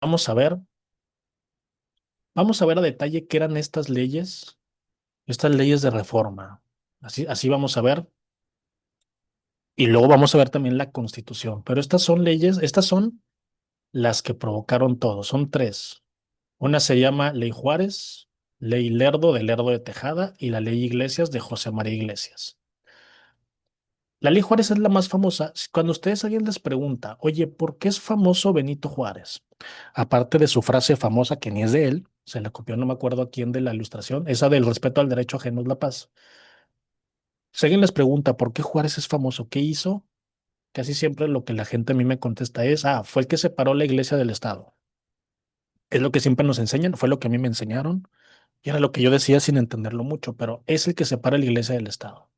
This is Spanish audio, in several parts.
Vamos a ver, vamos a ver a detalle qué eran estas leyes de reforma. Así vamos a ver, y luego vamos a ver también la Constitución. Pero estas son leyes, estas son las que provocaron todo. Son tres. Una se llama Ley Juárez, Ley Lerdo de Lerdo de Tejada y la Ley Iglesias de José María Iglesias. La Ley Juárez es la más famosa. Cuando ustedes alguien les pregunta, oye, ¿por qué es famoso Benito Juárez? Aparte de su frase famosa que ni es de él, se la copió no me acuerdo a quién de la Ilustración, esa del respeto al derecho ajeno es la paz. Si alguien les pregunta por qué Juárez es famoso, ¿qué hizo? Casi siempre lo que la gente a mí me contesta es, fue el que separó la iglesia del Estado. Es lo que siempre nos enseñan, fue lo que a mí me enseñaron y era lo que yo decía sin entenderlo mucho, pero es el que separa la iglesia del Estado.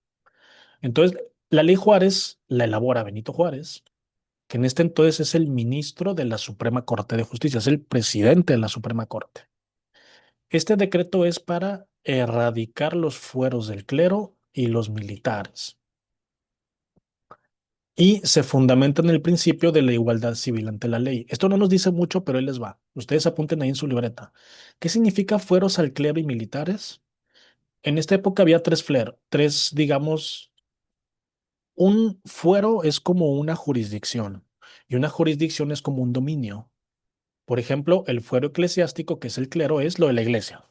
Entonces, la ley Juárez la elabora Benito Juárez, que en este entonces es el ministro de la Suprema Corte de Justicia, es el presidente de la Suprema Corte. Este decreto es para erradicar los fueros del clero y los militares y se fundamenta en el principio de la igualdad civil ante la ley. Esto no nos dice mucho, pero ahí les va. Ustedes apunten ahí en su libreta. ¿Qué significa fueros al clero y militares? En esta época había tres, digamos, un fuero es como una jurisdicción y una jurisdicción es como un dominio. Por ejemplo, el fuero eclesiástico, que es el clero, es lo de la iglesia.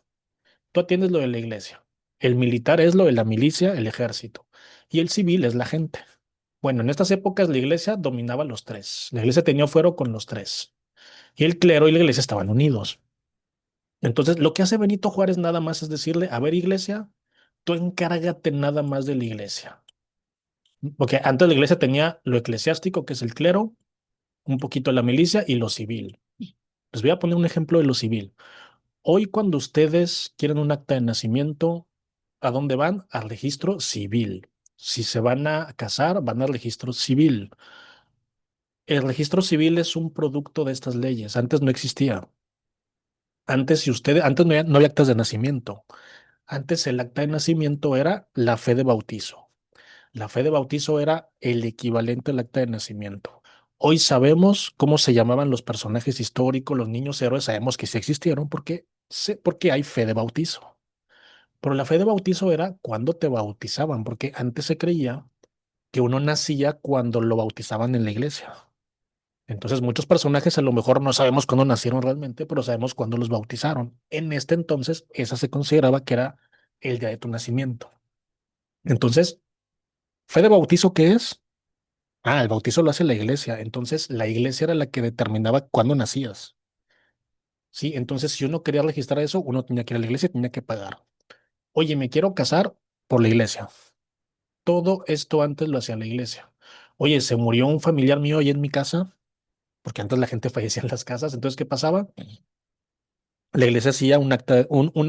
Tú atiendes lo de la iglesia. El militar es lo de la milicia, el ejército. Y el civil es la gente. Bueno, en estas épocas la iglesia dominaba los tres. La iglesia tenía fuero con los tres. Y el clero y la iglesia estaban unidos. Entonces, lo que hace Benito Juárez nada más es decirle, a ver, iglesia, tú encárgate nada más de la iglesia. Porque antes la iglesia tenía lo eclesiástico, que es el clero, un poquito la milicia y lo civil. Les voy a poner un ejemplo de lo civil. Hoy, cuando ustedes quieren un acta de nacimiento, ¿a dónde van? Al registro civil. Si se van a casar, van al registro civil. El registro civil es un producto de estas leyes. Antes no existía. Antes no había actas de nacimiento. Antes el acta de nacimiento era la fe de bautizo. La fe de bautizo era el equivalente al acta de nacimiento. Hoy sabemos cómo se llamaban los personajes históricos, los niños héroes, sabemos que sí existieron porque hay fe de bautizo. Pero la fe de bautizo era cuando te bautizaban, porque antes se creía que uno nacía cuando lo bautizaban en la iglesia. Entonces, muchos personajes a lo mejor no sabemos cuándo nacieron realmente, pero sabemos cuándo los bautizaron. En este entonces, esa se consideraba que era el día de tu nacimiento. Entonces, ¿fe de bautizo qué es? El bautizo lo hace la iglesia. Entonces, la iglesia era la que determinaba cuándo nacías. Sí, entonces, si uno quería registrar eso, uno tenía que ir a la iglesia y tenía que pagar. Oye, me quiero casar por la iglesia. Todo esto antes lo hacía la iglesia. Oye, se murió un familiar mío ahí en mi casa, porque antes la gente fallecía en las casas. Entonces, ¿qué pasaba? La iglesia hacía un acta,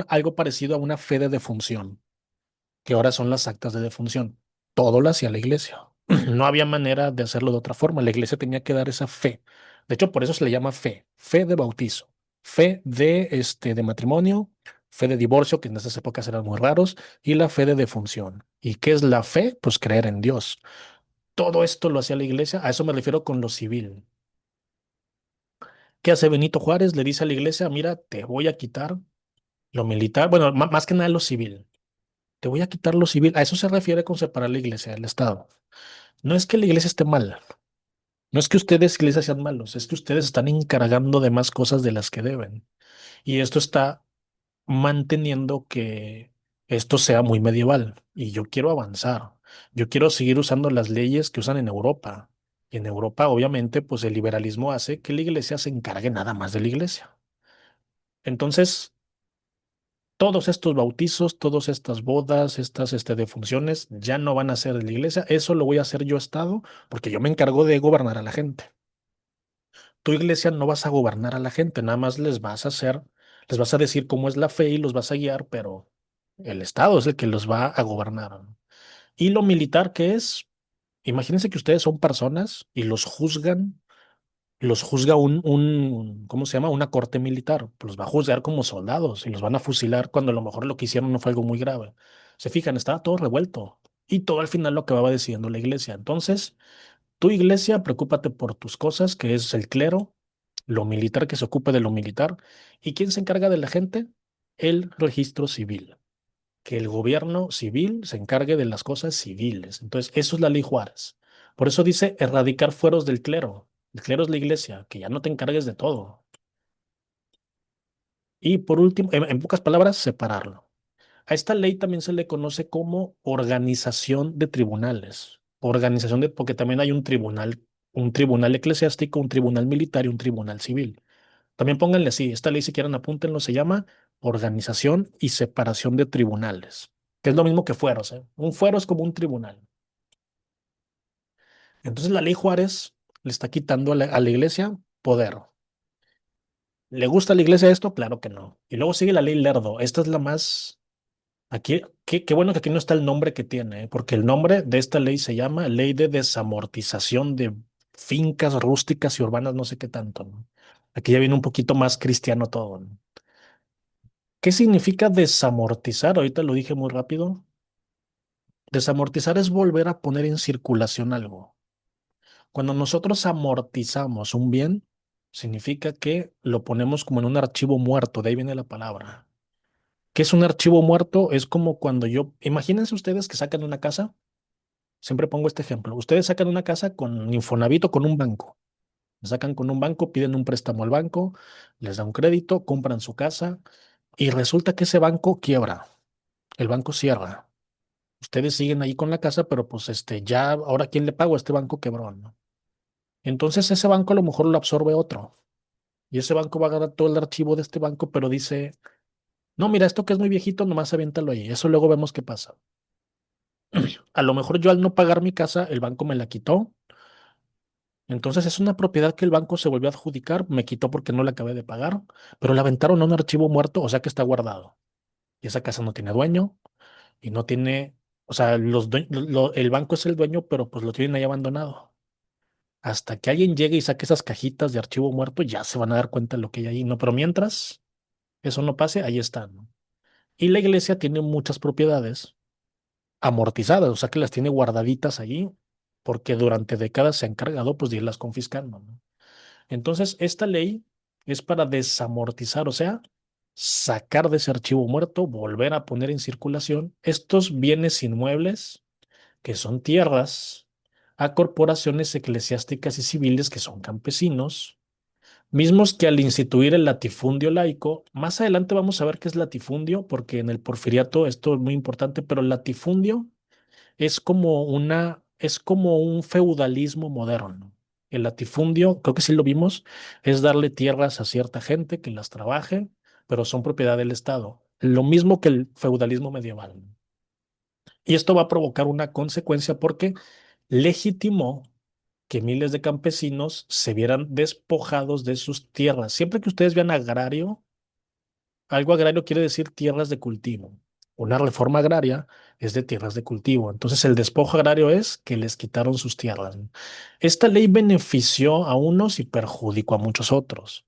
algo parecido a una fe de defunción, que ahora son las actas de defunción. Todo lo hacía la iglesia. No había manera de hacerlo de otra forma. La iglesia tenía que dar esa fe. De hecho, por eso se le llama fe, fe de bautizo, fe de matrimonio, fe de divorcio, que en esas épocas eran muy raros, y la fe de defunción. ¿Y qué es la fe? Pues creer en Dios. Todo esto lo hacía la iglesia. A eso me refiero con lo civil. ¿Qué hace Benito Juárez? Le dice a la iglesia, mira, te voy a quitar lo militar, bueno, más que nada lo civil. Te voy a quitar lo civil. A eso se refiere con separar la iglesia del Estado. No es que la iglesia esté mal, no es que ustedes, iglesia, sean malos, es que ustedes están encargando de más cosas de las que deben. Y esto está manteniendo que esto sea muy medieval. Y yo quiero avanzar. Yo quiero seguir usando las leyes que usan en Europa. Y en Europa, obviamente, pues el liberalismo hace que la iglesia se encargue nada más de la iglesia. Entonces, todos estos bautizos, todas estas bodas, estas defunciones, ya no van a ser de la iglesia. Eso lo voy a hacer yo, Estado, porque yo me encargo de gobernar a la gente. Tu iglesia no vas a gobernar a la gente, nada más les vas a decir cómo es la fe y los vas a guiar, pero el Estado es el que los va a gobernar. Y lo militar, ¿qué es? Imagínense que ustedes son personas y los juzga ¿cómo se llama? Una corte militar. Pues los va a juzgar como soldados y los van a fusilar cuando a lo mejor lo que hicieron no fue algo muy grave. Se fijan, estaba todo revuelto y todo al final lo acababa decidiendo la iglesia. Entonces, tu iglesia, preocúpate por tus cosas, que es el clero, lo militar que se ocupe de lo militar. ¿Y quién se encarga de la gente? El registro civil. Que el gobierno civil se encargue de las cosas civiles. Entonces, eso es la ley Juárez. Por eso dice erradicar fueros del clero. El clero es la iglesia, que ya no te encargues de todo. Y por último, en pocas palabras, separarlo. A esta ley también se le conoce como organización de tribunales. Organización de, porque también hay un tribunal eclesiástico, un tribunal militar y un tribunal civil. También pónganle así, esta ley si quieren apúntenlo, se llama organización y separación de tribunales, que es lo mismo que fueros, ¿eh? Un fuero es como un tribunal. Entonces la ley Juárez le está quitando a la iglesia poder. ¿Le gusta a la iglesia esto? Claro que no. Y luego sigue la ley Lerdo. Esta es la más. Aquí, qué bueno que aquí no está el nombre que tiene, ¿eh? Porque el nombre de esta ley se llama Ley de Desamortización de Fincas Rústicas y Urbanas, no sé qué tanto, ¿no? Aquí ya viene un poquito más cristiano todo, ¿no? ¿Qué significa desamortizar? Ahorita lo dije muy rápido. Desamortizar es volver a poner en circulación algo. Cuando nosotros amortizamos un bien, significa que lo ponemos como en un archivo muerto, de ahí viene la palabra. ¿Qué es un archivo muerto? Es como cuando imagínense ustedes que sacan una casa, siempre pongo este ejemplo, ustedes sacan una casa con Infonavit o con un banco, la sacan con un banco, piden un préstamo al banco, les da un crédito, compran su casa y resulta que ese banco quiebra, el banco cierra. Ustedes siguen ahí con la casa, pero pues ya, ahora ¿quién le pago? Este banco quebró, ¿no? Entonces ese banco a lo mejor lo absorbe otro y ese banco va a agarrar todo el archivo de este banco, pero dice, no, mira, esto que es muy viejito, nomás aviéntalo ahí, eso luego vemos qué pasa. A lo mejor yo al no pagar mi casa, el banco me la quitó. Entonces es una propiedad que el banco se volvió a adjudicar, me quitó porque no la acabé de pagar, pero la aventaron a un archivo muerto, o sea que está guardado. Y esa casa no tiene dueño y no tiene, o sea, el banco es el dueño, pero pues lo tienen ahí abandonado. Hasta que alguien llegue y saque esas cajitas de archivo muerto, ya se van a dar cuenta de lo que hay ahí. No, pero mientras eso no pase, ahí están, ¿no? Y la iglesia tiene muchas propiedades amortizadas, o sea que las tiene guardaditas allí, porque durante décadas se ha encargado pues de irlas confiscando, ¿no? Entonces, esta ley es para desamortizar, o sea, sacar de ese archivo muerto, volver a poner en circulación estos bienes inmuebles, que son tierras, a corporaciones eclesiásticas y civiles que son campesinos, mismos que al instituir el latifundio laico, más adelante vamos a ver qué es latifundio, porque en el porfiriato esto es muy importante, pero el latifundio es como un feudalismo moderno. El latifundio, creo que sí lo vimos, es darle tierras a cierta gente que las trabaje, pero son propiedad del Estado. Lo mismo que el feudalismo medieval. Y esto va a provocar una consecuencia porque legitimó que miles de campesinos se vieran despojados de sus tierras. Siempre que ustedes vean agrario, algo agrario quiere decir tierras de cultivo. Una reforma agraria es de tierras de cultivo. Entonces, el despojo agrario es que les quitaron sus tierras. Esta ley benefició a unos y perjudicó a muchos otros.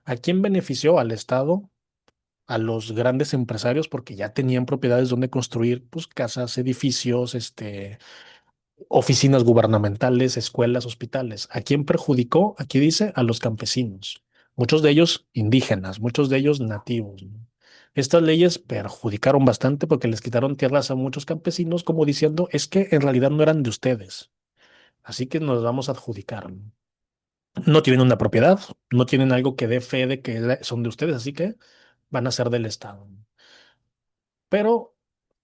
¿A quién benefició? Al Estado, a los grandes empresarios, porque ya tenían propiedades donde construir, pues, casas, edificios, oficinas gubernamentales, escuelas, hospitales. ¿A quién perjudicó? Aquí dice a los campesinos, muchos de ellos indígenas, muchos de ellos nativos, ¿no? Estas leyes perjudicaron bastante porque les quitaron tierras a muchos campesinos, como diciendo, es que en realidad no eran de ustedes, así que nos vamos a adjudicar, ¿no? No tienen una propiedad, no tienen algo que dé fe de que son de ustedes, así que van a ser del Estado. Pero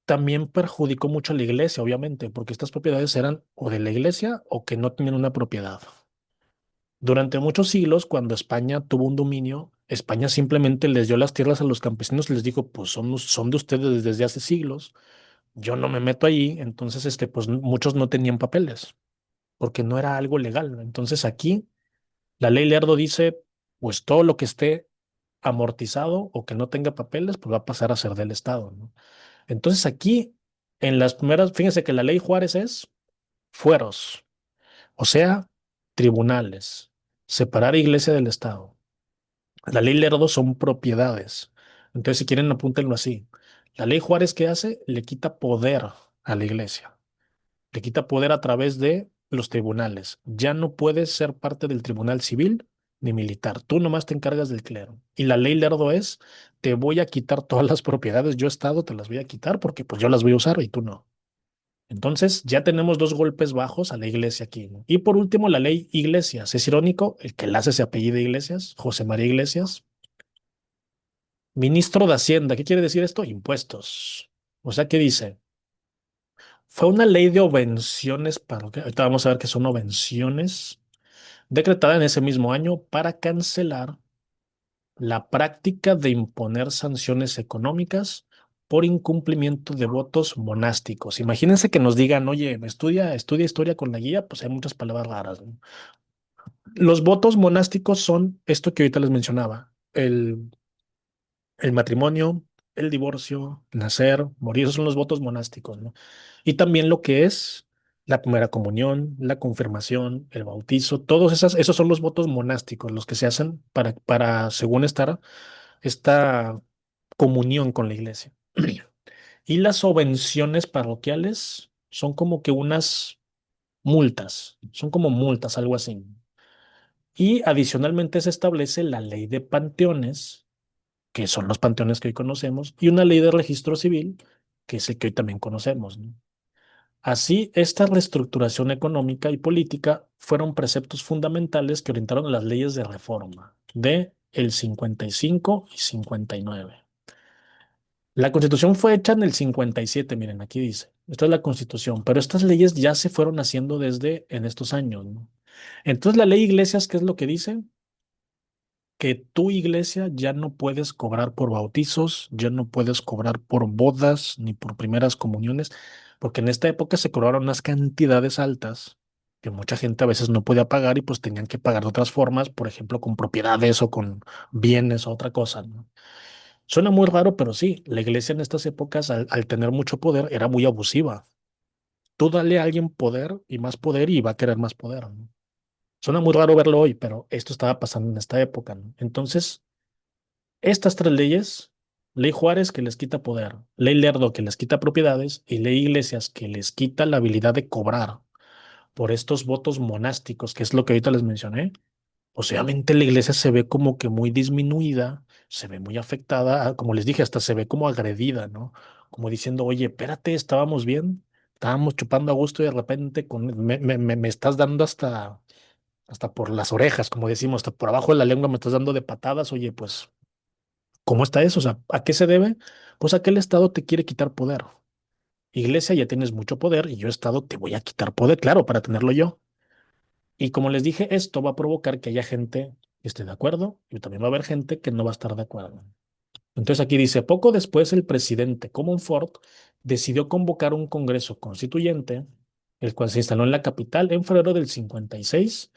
también perjudicó mucho a la iglesia, obviamente, porque estas propiedades eran o de la iglesia o que no tenían una propiedad. Durante muchos siglos, cuando España tuvo un dominio, España simplemente les dio las tierras a los campesinos y les dijo, pues son de ustedes desde hace siglos, yo no me meto ahí, entonces pues muchos no tenían papeles, porque no era algo legal. Entonces aquí la ley Lerdo dice, pues todo lo que esté amortizado o que no tenga papeles, pues va a pasar a ser del Estado, ¿no? Entonces aquí, en las primeras, fíjense que la ley Juárez es fueros, o sea, tribunales, separar iglesia del Estado. La ley Lerdo son propiedades. Entonces, si quieren, apúntenlo así. La ley Juárez, ¿qué hace? Le quita poder a la iglesia. Le quita poder a través de los tribunales. Ya no puedes ser parte del tribunal civil, ni militar. Tú nomás te encargas del clero. Y la ley Lerdo es, te voy a quitar todas las propiedades, yo Estado te las voy a quitar porque pues yo las voy a usar y tú no. Entonces ya tenemos dos golpes bajos a la iglesia aquí, ¿no? Y por último, la ley Iglesias. Es irónico, el que la hace se apellida Iglesias, José María Iglesias, ministro de Hacienda. ¿Qué quiere decir esto? Impuestos. O sea, ¿qué dice? Fue una ley de obvenciones parroquiales. Ahorita vamos a ver qué son obvenciones, decretada en ese mismo año para cancelar la práctica de imponer sanciones económicas por incumplimiento de votos monásticos. Imagínense que nos digan, oye, estudia historia con la guía, pues hay muchas palabras raras, ¿no? Los votos monásticos son esto que ahorita les mencionaba, el matrimonio, el divorcio, nacer, morir, esos son los votos monásticos, ¿no? Y también lo que es la primera comunión, la confirmación, el bautizo, esos son los votos monásticos, los que se hacen según esta comunión con la iglesia. Y las subvenciones parroquiales son como que unas multas, son como multas, algo así. Y adicionalmente se establece la ley de panteones, que son los panteones que hoy conocemos, y una ley de registro civil, que es el que hoy también conocemos, ¿no? Así, esta reestructuración económica y política fueron preceptos fundamentales que orientaron las leyes de reforma de el 55 y 59. La Constitución fue hecha en el 57, miren, aquí dice. Esta es la Constitución, pero estas leyes ya se fueron haciendo desde en estos años, ¿no? Entonces, la ley Iglesias, ¿qué es lo que dice? Que tu iglesia ya no puedes cobrar por bautizos, ya no puedes cobrar por bodas ni por primeras comuniones, porque en esta época se cobraron unas cantidades altas que mucha gente a veces no podía pagar y pues tenían que pagar de otras formas, por ejemplo, con propiedades o con bienes o otra cosa, ¿no? Suena muy raro, pero sí, la iglesia en estas épocas, al tener mucho poder, era muy abusiva. Tú dale a alguien poder y va a querer más poder, ¿no? Suena muy raro verlo hoy, pero esto estaba pasando en esta época, ¿no? Entonces, estas tres leyes, ley Juárez que les quita poder, ley Lerdo que les quita propiedades y ley Iglesias que les quita la habilidad de cobrar por estos votos monásticos, que es lo que ahorita les mencioné. Pues obviamente la iglesia se ve como que muy disminuida, se ve muy afectada, como les dije, hasta se ve como agredida, ¿no? Como diciendo, oye, espérate, estábamos bien, estábamos chupando a gusto y de repente me estás dando hasta por las orejas, como decimos, hasta por abajo de la lengua me estás dando de patadas, oye, pues ¿cómo está eso? O sea, ¿a qué se debe? Pues a que el Estado te quiere quitar poder. Iglesia, ya tienes mucho poder y yo, Estado, te voy a quitar poder, claro, para tenerlo yo. Y como les dije, esto va a provocar que haya gente que esté de acuerdo y también va a haber gente que no va a estar de acuerdo. Entonces aquí dice, poco después el presidente Comonfort decidió convocar un congreso constituyente, el cual se instaló en la capital en febrero del 56,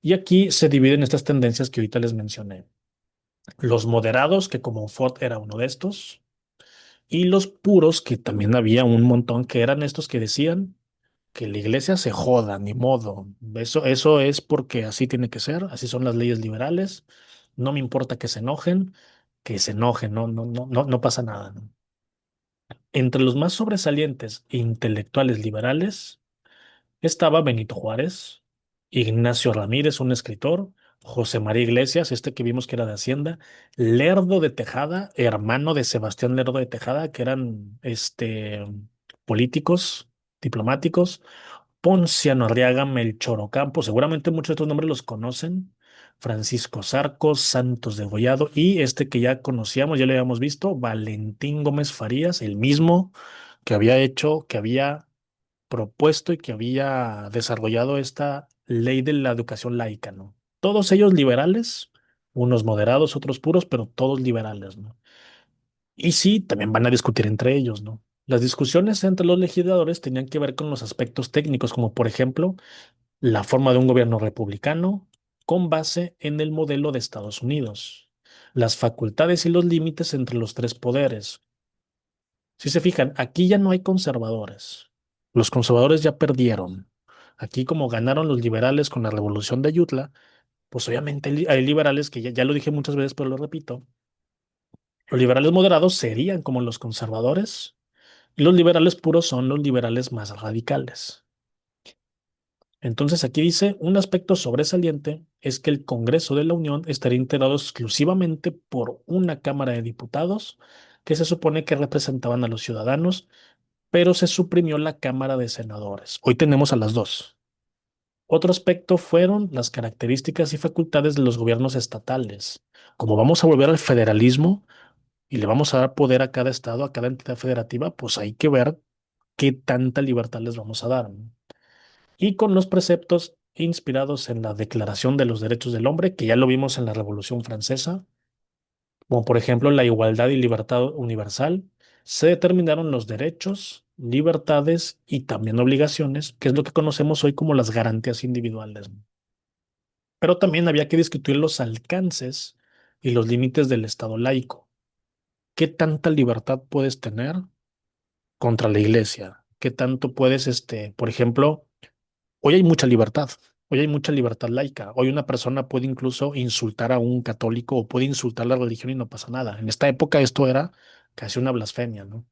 y aquí se dividen estas tendencias que ahorita les mencioné. Los moderados, que Comonfort era uno de estos, y los puros, que también había un montón, que eran estos que decían que la iglesia se joda, ni modo. Eso es porque así tiene que ser, así son las leyes liberales. No me importa que se enojen, no pasa nada, ¿no? Entre los más sobresalientes e intelectuales liberales estaba Benito Juárez, Ignacio Ramírez, un escritor, José María Iglesias, este que vimos que era de Hacienda, Lerdo de Tejada, hermano de Sebastián Lerdo de Tejada, que eran políticos, diplomáticos, Ponciano Arriaga, Melchor Ocampo, seguramente muchos de estos nombres los conocen, Francisco Zarcos, Santos de Gollado y este que ya conocíamos, ya lo habíamos visto, Valentín Gómez Farías, el mismo que había propuesto y que había desarrollado esta ley de la educación laica, ¿no? Todos ellos liberales, unos moderados, otros puros, pero todos liberales, ¿no? Y sí, también van a discutir entre ellos, ¿no? Las discusiones entre los legisladores tenían que ver con los aspectos técnicos, como por ejemplo la forma de un gobierno republicano con base en el modelo de Estados Unidos, las facultades y los límites entre los tres poderes. Si se fijan, aquí ya no hay conservadores. Los conservadores ya perdieron. Aquí como ganaron los liberales con la revolución de Ayutla, pues obviamente hay liberales que ya lo dije muchas veces, pero lo repito. Los liberales moderados serían como los conservadores y los liberales puros son los liberales más radicales. Entonces aquí dice un aspecto sobresaliente es que el Congreso de la Unión estaría integrado exclusivamente por una Cámara de Diputados que se supone que representaban a los ciudadanos, pero se suprimió la Cámara de Senadores. Hoy tenemos a las dos. Otro aspecto fueron las características y facultades de los gobiernos estatales. Como vamos a volver al federalismo y le vamos a dar poder a cada estado, a cada entidad federativa, pues hay que ver qué tanta libertad les vamos a dar, ¿no? Y con los preceptos inspirados en la Declaración de los Derechos del Hombre, que ya lo vimos en la Revolución Francesa, como por ejemplo la igualdad y libertad universal, se determinaron los derechos, libertades y también obligaciones, que es lo que conocemos hoy como las garantías individuales. Pero también había que discutir los alcances y los límites del Estado laico. ¿Qué tanta libertad puedes tener contra la iglesia? ¿Qué tanto puedes, por ejemplo, hoy hay mucha libertad, hoy hay mucha libertad laica. Hoy una persona puede incluso insultar a un católico o puede insultar la religión y no pasa nada. En esta época esto era casi una blasfemia, ¿no?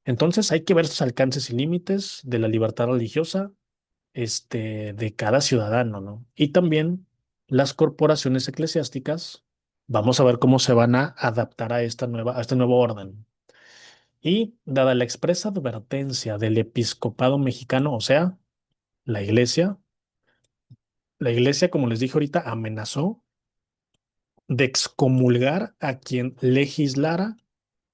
Entonces hay que ver sus alcances y límites de la libertad religiosa, de cada ciudadano, ¿no? Y también las corporaciones eclesiásticas, vamos a ver cómo se van a adaptar a este nuevo orden. Y dada la expresa advertencia del episcopado mexicano, o sea, la iglesia, la iglesia, como les dije ahorita, amenazó de excomulgar a quien legislara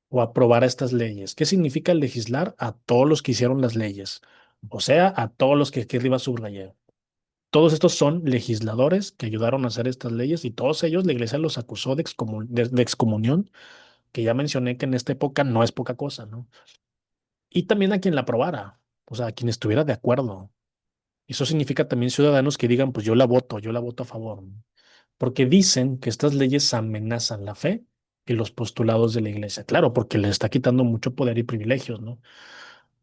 o aprobara estas leyes. ¿Qué significa legislar? A todos los que hicieron las leyes, o sea, a todos los que aquí arriba subrayé. Todos estos son legisladores que ayudaron a hacer estas leyes y todos ellos la iglesia los acusó de excomunión, que ya mencioné que en esta época no es poca cosa, ¿no? Y también a quien la aprobara, o sea, a quien estuviera de acuerdo. Eso significa también ciudadanos que digan, pues yo la voto a favor, ¿no? Porque dicen que estas leyes amenazan la fe y los postulados de la iglesia. Claro, porque le está quitando mucho poder y privilegios, ¿no?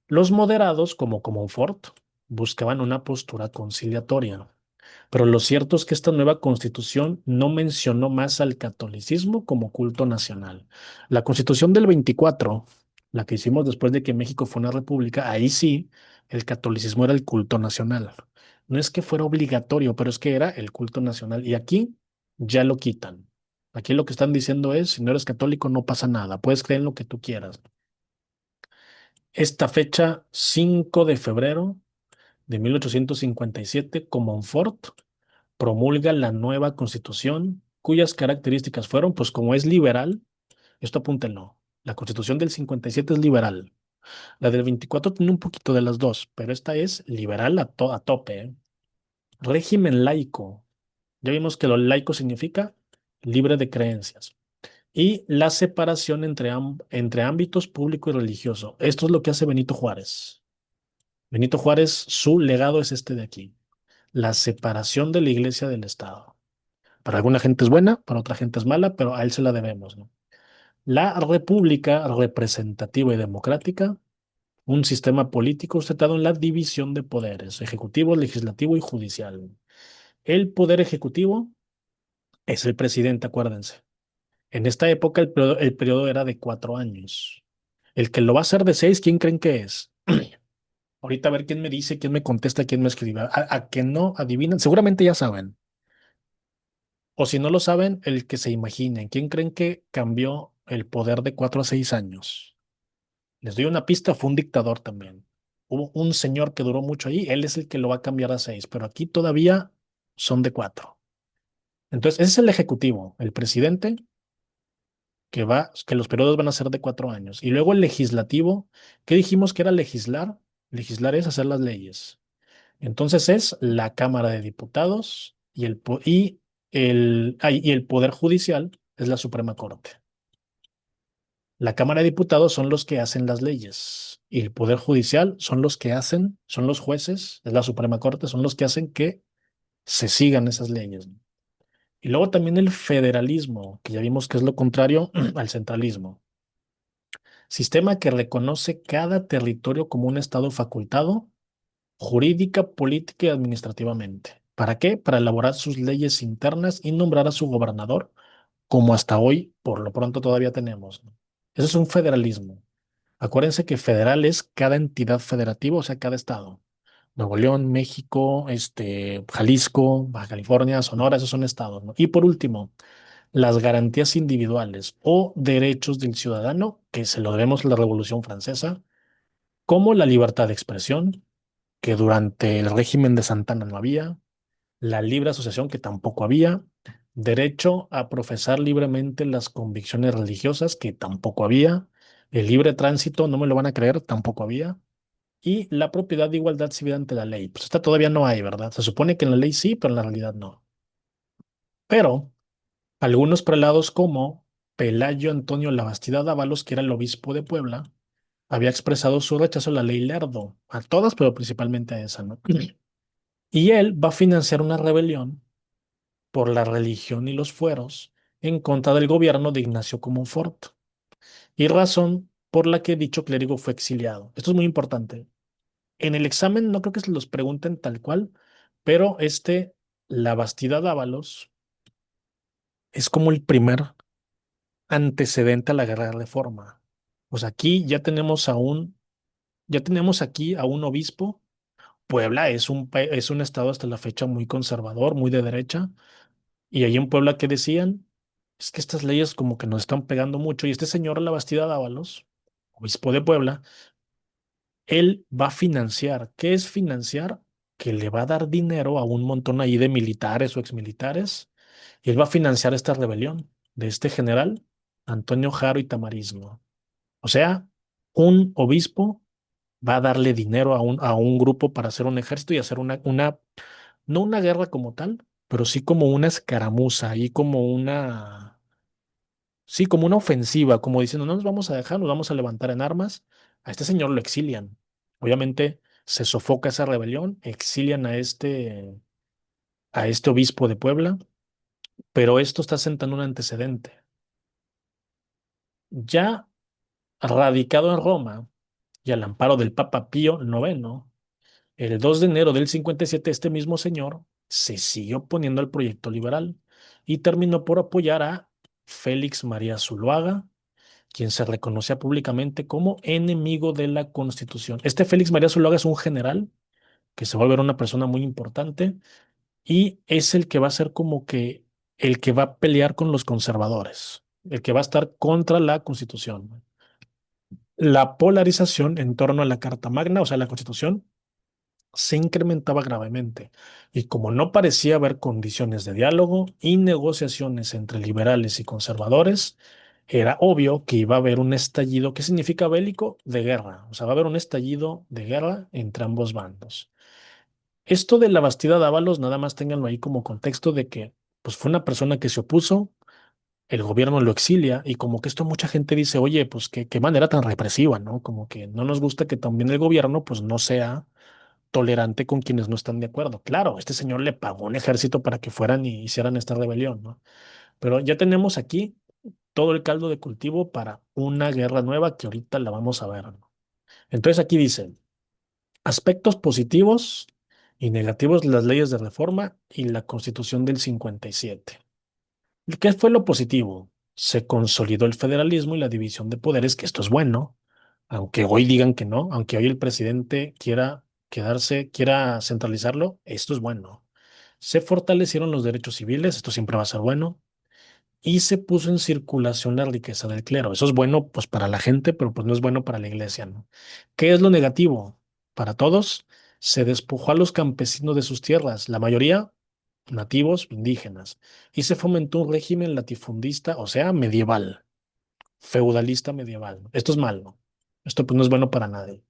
Los moderados, como Comonfort, buscaban una postura conciliatoria. Pero lo cierto es que esta nueva constitución no mencionó más al catolicismo como culto nacional. La constitución del 24, la que hicimos después de que México fue una república, ahí sí, el catolicismo era el culto nacional. No es que fuera obligatorio, pero es que era el culto nacional. Y aquí ya lo quitan. Aquí lo que están diciendo es, si no eres católico, no pasa nada. Puedes creer en lo que tú quieras. Esta fecha, 5 de febrero de 1857, Comonfort promulga la nueva constitución, cuyas características fueron, pues como es liberal, esto apúntenlo, la constitución del 57 es liberal, la del 24 tiene un poquito de las dos, pero esta es liberal a tope, ¿eh? Régimen laico, ya vimos que lo laico significa libre de creencias. Y la separación entre ámbitos público y religioso. Esto es lo que hace Benito Juárez. Benito Juárez, su legado es este de aquí, la separación de la iglesia del Estado. Para alguna gente es buena, para otra gente es mala, pero a él se la debemos, ¿no? La república representativa y democrática, un sistema político sustentado en la división de poderes, ejecutivo, legislativo y judicial. El poder ejecutivo es el presidente, acuérdense. En esta época el periodo era de 4 años. El que lo va a hacer de 6, ¿quién creen que es? Ahorita a ver quién me dice, quién me contesta, quién me escribe. A que no adivinan, seguramente ya saben. O si no lo saben, el que se imaginen. ¿Quién creen que cambió el poder de 4 a 6 años? Les doy una pista, fue un dictador también. Hubo un señor que duró mucho ahí, él es el que lo va a cambiar a 6, pero aquí todavía son de 4. Entonces, ese es el ejecutivo, el presidente, que los periodos van a ser de 4 años. Y luego el legislativo, ¿qué dijimos que era legislar? Legislar es hacer las leyes. Entonces es la Cámara de Diputados y el Poder Judicial es la Suprema Corte. La Cámara de Diputados son los que hacen las leyes y el Poder Judicial son los jueces, es la Suprema Corte, son los que hacen que se sigan esas leyes. Y luego también el federalismo, que ya vimos que es lo contrario al centralismo. Sistema que reconoce cada territorio como un estado facultado jurídica, política y administrativamente. ¿Para qué? Para elaborar sus leyes internas y nombrar a su gobernador, como hasta hoy, por lo pronto, todavía tenemos, ¿no? Eso es un federalismo. Acuérdense que federal es cada entidad federativa, o sea, cada estado. Nuevo León, México, Jalisco, Baja California, Sonora, esos son estados, ¿no? Y por último, las garantías individuales o derechos del ciudadano, que se lo debemos a la Revolución Francesa, como la libertad de expresión, que durante el régimen de Santana no había, la libre asociación, que tampoco había, derecho a profesar libremente las convicciones religiosas, que tampoco había, el libre tránsito, no me lo van a creer, tampoco había, y la propiedad de igualdad civil ante la ley. Pues esta todavía no hay, ¿verdad? Se supone que en la ley sí, pero en la realidad no. Pero algunos prelados como Pelayo Antonio Labastida Dávalos, que era el obispo de Puebla, había expresado su rechazo a la ley Lerdo, a todas, pero principalmente a esa, ¿no? Y él va a financiar una rebelión por la religión y los fueros en contra del gobierno de Ignacio Comonfort, y razón por la que dicho clérigo fue exiliado. Esto es muy importante. En el examen no creo que se los pregunten tal cual, pero la Bastida Dávalos es como el primer antecedente a la Guerra de Reforma. Pues aquí ya tenemos aquí a un obispo. Puebla es un estado hasta la fecha muy conservador, muy de derecha. Y ahí en Puebla, ¿qué decían? Es que estas leyes como que nos están pegando mucho. Y este señor La Bastida Dávalos, obispo de Puebla, él va a financiar. ¿Qué es financiar? Que le va a dar dinero a un montón ahí de militares o exmilitares. Y él va a financiar esta rebelión de este general, Antonio Jaro y Tamarismo. O sea, un obispo va a darle dinero a un grupo para hacer un ejército y hacer no una guerra como tal, pero sí como una escaramuza y sí, como una ofensiva, como diciendo, no nos vamos a dejar, nos vamos a levantar en armas. A este señor lo exilian. Obviamente se sofoca esa rebelión, exilian a este obispo de Puebla, pero esto está sentando un antecedente. Ya radicado en Roma y al amparo del Papa Pío IX, el 2 de enero del 57, este mismo señor se siguió oponiendo al proyecto liberal y terminó por apoyar a Félix María Zuluaga, quien se reconocía públicamente como enemigo de la Constitución. Este Félix María Zuluaga es un general que se va a volver una persona muy importante y es el que va a ser como que el que va a pelear con los conservadores, el que va a estar contra la Constitución. La polarización en torno a la Carta Magna, o sea, la Constitución, se incrementaba gravemente, y como no parecía haber condiciones de diálogo y negociaciones entre liberales y conservadores, era obvio que iba a haber un estallido. ¿Qué significa bélico? De guerra. O sea, va a haber un estallido de guerra entre ambos bandos. Esto de la Bastida Dávalos, nada más ténganlo ahí como contexto de que pues fue una persona que se opuso, el gobierno lo exilia, y como que esto mucha gente dice, oye, pues qué manera tan represiva, ¿no? Como que no nos gusta que también el gobierno pues no sea tolerante con quienes no están de acuerdo. Claro, este señor le pagó un ejército para que fueran y hicieran esta rebelión, ¿no? Pero ya tenemos aquí todo el caldo de cultivo para una guerra nueva que ahorita la vamos a ver, ¿no? Entonces aquí dice, aspectos positivos y negativos de las leyes de reforma y la Constitución del 57. ¿Qué fue lo positivo? Se consolidó el federalismo y la división de poderes, que esto es bueno, aunque hoy digan que no, aunque hoy el presidente quiera centralizarlo, esto es bueno. Se fortalecieron los derechos civiles, esto siempre va a ser bueno, y se puso en circulación la riqueza del clero. Eso es bueno, pues, para la gente, pero pues no es bueno para la iglesia, ¿no? ¿Qué es lo negativo? Para todos, se despojó a los campesinos de sus tierras, la mayoría nativos indígenas, y se fomentó un régimen latifundista, o sea, medieval, feudalista medieval. Esto es malo. Esto pues no es bueno para nadie.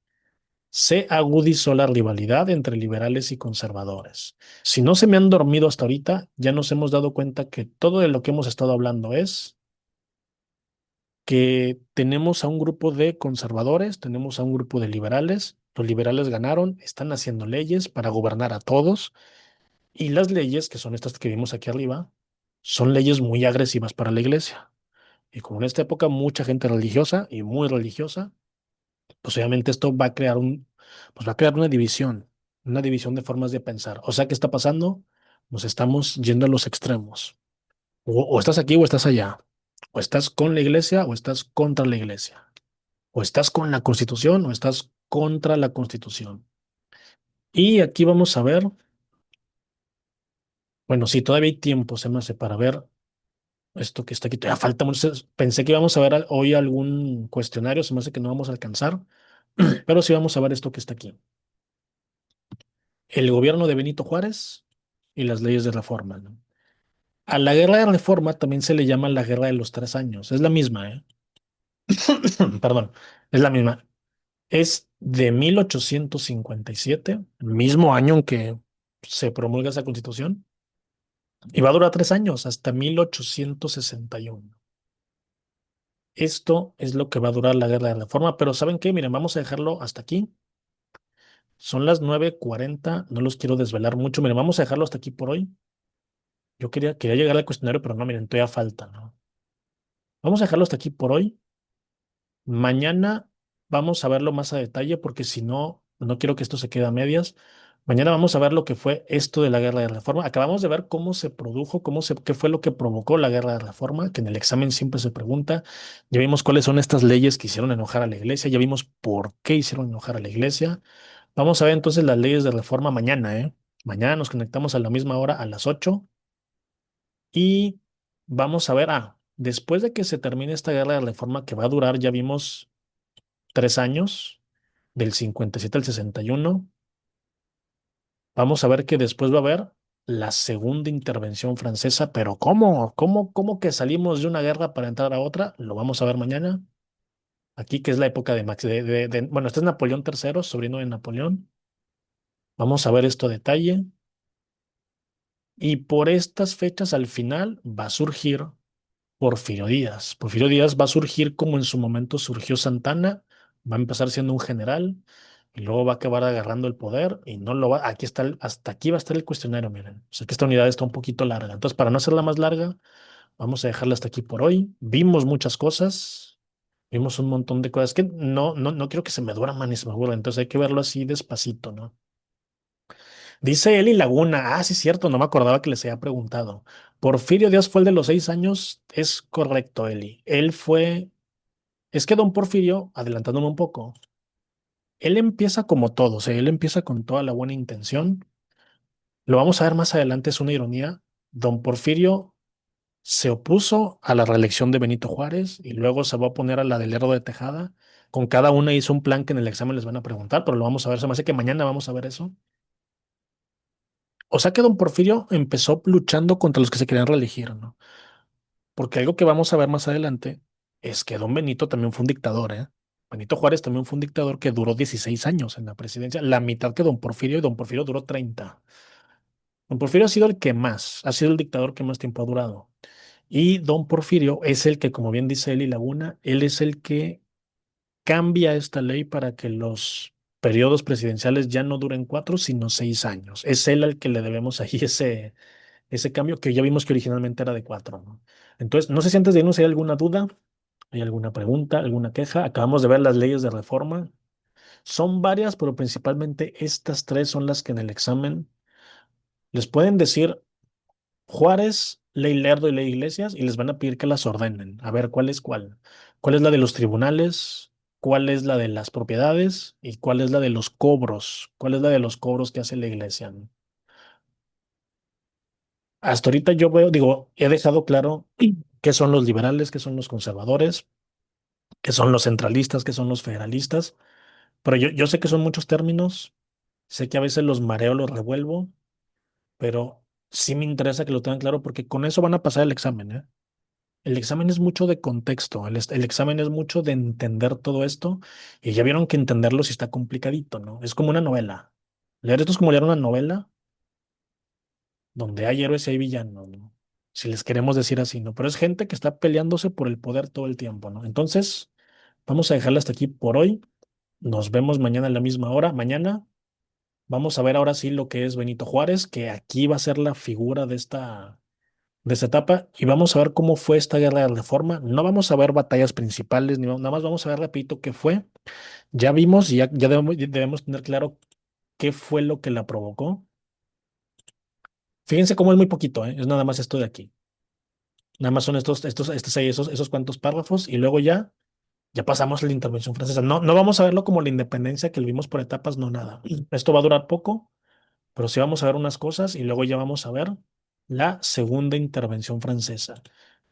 Se agudizó la rivalidad entre liberales y conservadores. Si no se me han dormido hasta ahorita, ya nos hemos dado cuenta que todo de lo que hemos estado hablando es que tenemos a un grupo de conservadores, tenemos a un grupo de liberales, los liberales ganaron, están haciendo leyes para gobernar a todos, y las leyes, que son estas que vimos aquí arriba, son leyes muy agresivas para la iglesia. Y como en esta época mucha gente religiosa y muy religiosa, pues obviamente esto pues va a crear una división de formas de pensar. O sea, ¿qué está pasando? Nos estamos yendo a los extremos. O estás aquí o estás allá. O estás con la iglesia o estás contra la iglesia. O estás con la Constitución o estás contra la Constitución. Y aquí vamos a ver, bueno, sí, todavía hay tiempo, se me hace para ver esto que está aquí. Todavía falta mucho. Pensé que íbamos a ver hoy algún cuestionario, se me hace que no vamos a alcanzar, pero sí vamos a ver esto que está aquí. El gobierno de Benito Juárez y las leyes de reforma, ¿no? A la guerra de reforma también se le llama la guerra de los 3 años. Es la misma, ¿eh? Perdón, es la misma. Es de 1857, mismo año en que se promulga esa constitución, y va a durar 3 años, hasta 1861. Esto es lo que va a durar la guerra de reforma, pero ¿saben qué? Miren, vamos a dejarlo hasta aquí. Son las 9:40, no los quiero desvelar mucho. Miren, vamos a dejarlo hasta aquí por hoy. Yo quería llegar al cuestionario, pero no, miren, todavía falta, ¿no? Vamos a dejarlo hasta aquí por hoy. Mañana vamos a verlo más a detalle porque si no, no quiero que esto se quede a medias. Mañana vamos a ver lo que fue esto de la guerra de reforma. Acabamos de ver cómo se produjo, qué fue lo que provocó la guerra de reforma, que en el examen siempre se pregunta. Ya vimos cuáles son estas leyes que hicieron enojar a la iglesia, ya vimos por qué hicieron enojar a la iglesia. Vamos a ver entonces las leyes de reforma mañana, ¿eh? Mañana nos conectamos a la misma hora, a las 8, y vamos a ver, después de que se termine esta guerra de reforma que va a durar, ya vimos 3 años, del 57 al 61. Vamos a ver que después va a haber la segunda intervención francesa, pero ¿cómo que salimos de una guerra para entrar a otra? Lo vamos a ver mañana. Aquí, que es la época de Max, bueno, este es Napoleón III, sobrino de Napoleón. Vamos a ver esto a detalle. Y por estas fechas, al final, va a surgir Porfirio Díaz. Porfirio Díaz va a surgir como en su momento surgió Santana, va a empezar siendo un general y luego va a acabar agarrando el poder y no lo va, aquí está, hasta aquí va a estar el cuestionario, miren. O sea que esta unidad está un poquito larga. Entonces, para no hacerla más larga, vamos a dejarla hasta aquí por hoy. Vimos muchas cosas, vimos un montón de cosas que no quiero que se me duerman ni se me aburran, entonces hay que verlo así despacito, ¿no? Dice Eli Laguna, sí, es cierto, no me acordaba que les había preguntado. Porfirio Díaz fue el de los 6 años, es correcto, Eli. Él fue, es que don Porfirio, adelantándome un poco, él empieza como todo, o sea, él empieza con toda la buena intención. Lo vamos a ver más adelante, es una ironía. Don Porfirio se opuso a la reelección de Benito Juárez y luego se va a oponer a la del Lerdo de Tejada. Con cada una hizo un plan que en el examen les van a preguntar, pero lo vamos a ver. Se me hace que mañana vamos a ver eso. O sea que don Porfirio empezó luchando contra los que se querían reelegir, ¿no? Porque algo que vamos a ver más adelante es que don Benito también fue un dictador, ¿eh? Benito Juárez también fue un dictador que duró 16 años en la presidencia, la mitad que don Porfirio, y don Porfirio duró 30. Don Porfirio ha sido el que más, ha sido el dictador que más tiempo ha durado. Y don Porfirio es el que, como bien dice Eli Laguna, él es el que cambia esta ley para que los periodos presidenciales ya no duren 4, sino 6 años. Es él al que le debemos ahí ese cambio que ya vimos que originalmente era de 4, ¿no? Entonces, no sé si antes de irnos hay alguna duda, hay alguna pregunta, alguna queja. Acabamos de ver las leyes de reforma. Son varias, pero principalmente estas tres son las que en el examen les pueden decir Juárez, Ley Lerdo y Ley Iglesias y les van a pedir que las ordenen. A ver, ¿cuál es cuál? ¿Cuál es la de los tribunales? ¿Cuál es la de las propiedades? ¿Y cuál es la de los cobros? ¿Cuál es la de los cobros que hace la iglesia? ¿No? Hasta ahorita yo veo, digo, he dejado claro qué son los liberales, qué son los conservadores, qué son los centralistas, qué son los federalistas, pero yo sé que son muchos términos, sé que a veces los mareo, los revuelvo, pero sí me interesa que lo tengan claro porque con eso van a pasar el examen, ¿eh? El examen es mucho de contexto, el examen es mucho de entender todo esto y ya vieron que entenderlo sí está complicadito, ¿no? Es como una novela. Leer esto es como leer una novela donde hay héroes y hay villanos, ¿no? Si les queremos decir así, ¿no? Pero es gente que está peleándose por el poder todo el tiempo, ¿no? Entonces, vamos a dejarla hasta aquí por hoy. Nos vemos mañana a la misma hora. Mañana vamos a ver ahora sí lo que es Benito Juárez, que aquí va a ser la figura de esta etapa, y vamos a ver cómo fue esta guerra de reforma. No vamos a ver batallas principales, nada más vamos a ver, repito, qué fue. Ya vimos y ya debemos tener claro qué fue lo que la provocó. Fíjense cómo es muy poquito, ¿eh? Es nada más esto de aquí. Nada más son esos cuantos párrafos y luego ya Ya pasamos la intervención francesa. No, no vamos a verlo como la independencia que lo vimos por etapas, no nada. Esto va a durar poco, pero sí vamos a ver unas cosas y luego ya vamos a ver la segunda intervención francesa.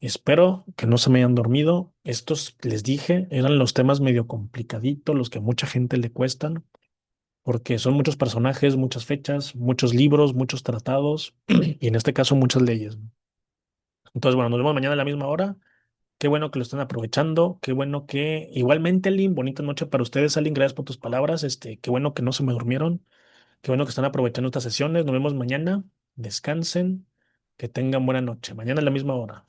Espero que no se me hayan dormido. Estos, les dije, eran los temas medio complicaditos, los que a mucha gente le cuestan, porque son muchos personajes, muchas fechas, muchos libros, muchos tratados y en este caso muchas leyes. Entonces, bueno, nos vemos mañana a la misma hora. Qué bueno que lo están aprovechando. Qué bueno que, igualmente, Lynn, bonita noche para ustedes, Alin. Gracias por tus palabras. Qué bueno que no se me durmieron. Qué bueno que están aprovechando estas sesiones. Nos vemos mañana. Descansen. Que tengan buena noche. Mañana a la misma hora.